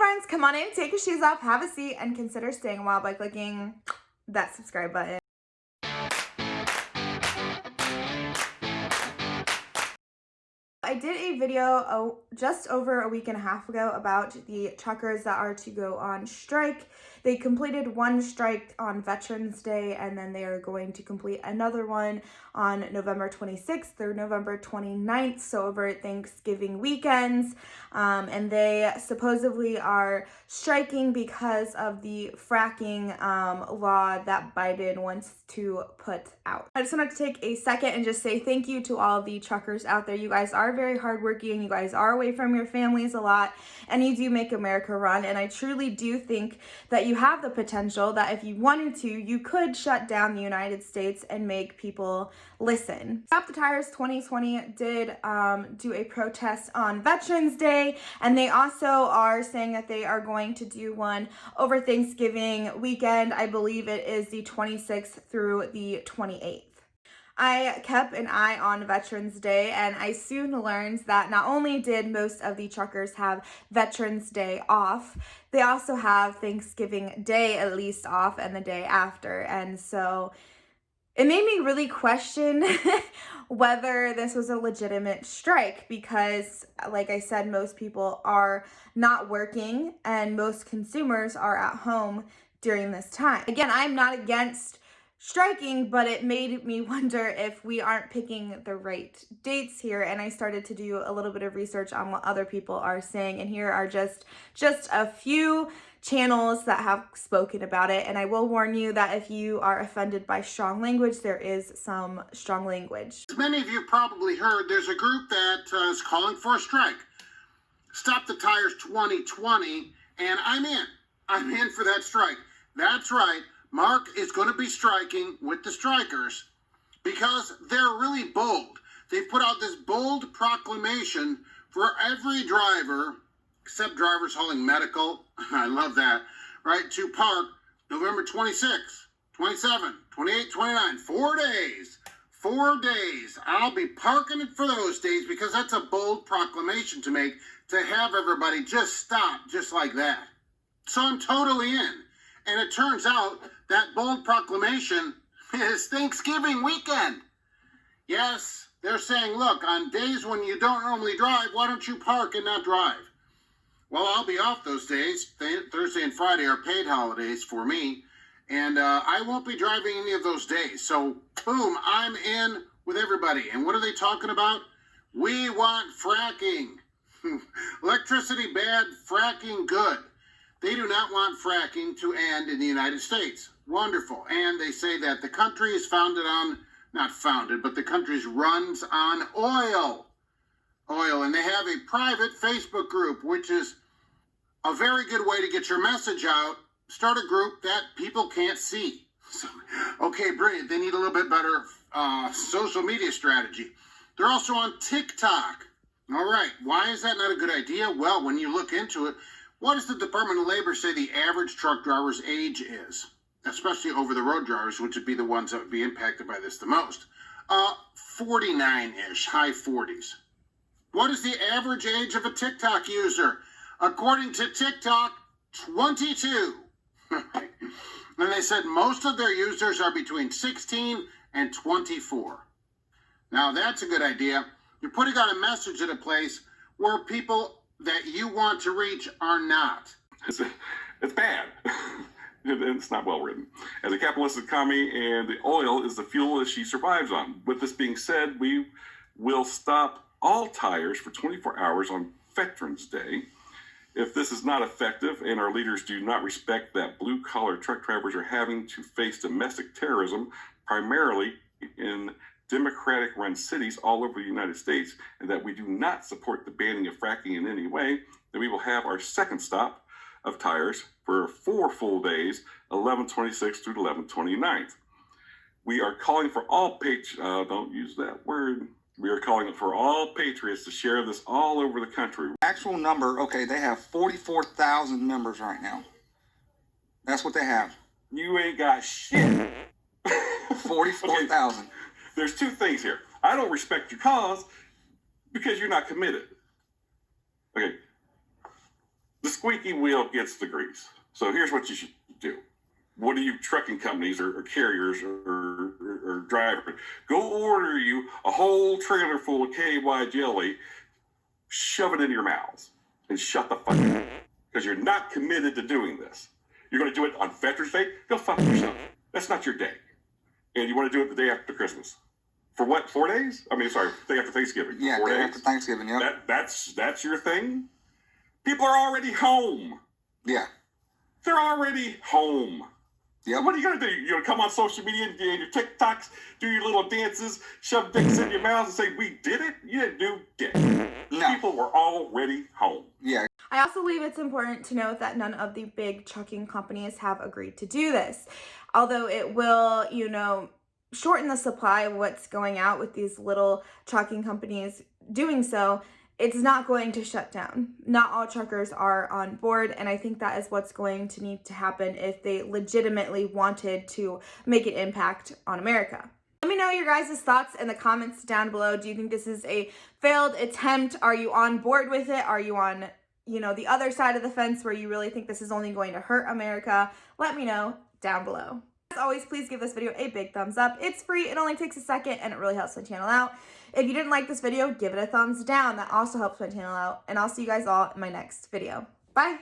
friends, come on in, take your shoes off, have a seat, and consider staying a while by clicking that subscribe button. I did a video just over a week and a half ago about the truckers that are to go on strike. They completed one strike on Veterans Day, and then they are going to complete another one on November 26th through November 29th, so over Thanksgiving weekends. And they supposedly are striking because of the fracking law that Biden wants to put out. I just wanted to take a second and just say thank you to all of the truckers out there. You guys are very hardworking. You guys are away from your families a lot, and you do make America run. And I truly do think that you have the potential that if you wanted to, you could shut down the United States and make people listen. Stop the Tires 2020 did do a protest on Veterans Day, and they also are saying that they are going to do one over Thanksgiving weekend. I believe it is the 26th through the 28th. I kept an eye on Veterans Day, and I soon learned that not only did most of the truckers have Veterans Day off, they also have Thanksgiving Day at least off and the day after. And so it made me really question whether this was a legitimate strike because, like I said, most people are not working and most consumers are at home during this time. Again, I'm not against striking, but it made me wonder if we aren't picking the right dates here. And I started to do a little bit of research on what other people are saying, and here are just a few channels that have spoken about it. And I will warn you that if you are offended by strong language, there is some strong language. As many of you probably heard, there's a group that is calling for a strike. Stop the Tires 2020, and I'm in for that strike. That's right. Mark is going to be striking with the strikers because they're really bold. They've put out this bold proclamation for every driver, except drivers hauling medical, I love that, right, to park November 26, 27, 28, 29, 4 days. 4 days. I'll be parking it for those days because that's a bold proclamation to make, to have everybody just stop just like that. So I'm totally in. And it turns out that bold proclamation is Thanksgiving weekend. Yes, they're saying, look, on days when you don't normally drive, why don't you park and not drive? Well, I'll be off those days. Thursday and Friday are paid holidays for me, and I won't be driving any of those days. So, boom, I'm in with everybody. And what are they talking about? We want fracking. Electricity bad, fracking good. They do not want fracking to end in the United States. Wonderful. And they say that the country is founded on, not founded, but the country runs on oil. Oil. And they have a private Facebook group, which is a very good way to get your message out. Start a group that people can't see. So, okay, brilliant. They need a little bit better social media strategy. They're also on TikTok. All right. Why is that not a good idea? Well, when you look into it, what does the Department of Labor say the average truck driver's age is? Especially over-the-road drivers, which would be the ones that would be impacted by this the most. 49-ish, high 40s. What is the average age of a TikTok user? According to TikTok, 22. And they said most of their users are between 16 and 24. Now, that's a good idea. You're putting out a message at a place where people that you want to reach are not. It's bad. It's not well written. As a capitalist economy, and the oil is the fuel that she survives on. With this being said, we will stop all tires for 24 hours on Veterans Day. If this is not effective and our leaders do not respect that blue-collar truck drivers are having to face domestic terrorism, primarily in Democratic-run cities all over the United States, and that we do not support the banning of fracking in any way, then we will have our second stop of tires for 4 full days, 11/26 through 11/29. We are calling for all don't use that word. We are calling for all patriots to share this all over the country. Actual number, okay, they have 44,000 members right now. That's what they have. You ain't got shit. 44,000. Okay. There's two things here. I don't respect your cause because you're not committed. Okay. The squeaky wheel gets the grease. So here's what you should do. What are you trucking companies or carriers or drivers? Go order you a whole trailer full of KY jelly, shove it in your mouths, and shut the fuck up. Because you're not committed to doing this. You're going to do it on Veterans Day? Go fuck yourself. That's not your day. And you want to do it the day after Christmas. For what, 4 days? I mean, sorry, day after Thanksgiving. Yeah, 4 day days? after Thanksgiving, yeah. That's your thing? People are already home. Yeah. They're already home. Yep. What are you going to do? You're going to come on social media and your TikToks, do your little dances, shove dicks in your mouth and say, we did it? You didn't do dick. No. People were already home. Yeah. I also believe it's important to note that none of the big trucking companies have agreed to do this. Although it will, shorten the supply of what's going out with these little trucking companies doing so, it's not going to shut down. Not all truckers are on board, and I think that is what's going to need to happen if they legitimately wanted to make an impact on America. Let me know your guys' thoughts in the comments down below. Do you think this is a failed attempt? Are you on board with it? Are you on, the other side of the fence where you really think this is only going to hurt America? Let me know down below. As always, please give this video a big thumbs up. It's free, it only takes a second, and it really helps my channel out. If you didn't like this video, give it a thumbs down. That also helps my channel out. And I'll see you guys all in my next video. Bye!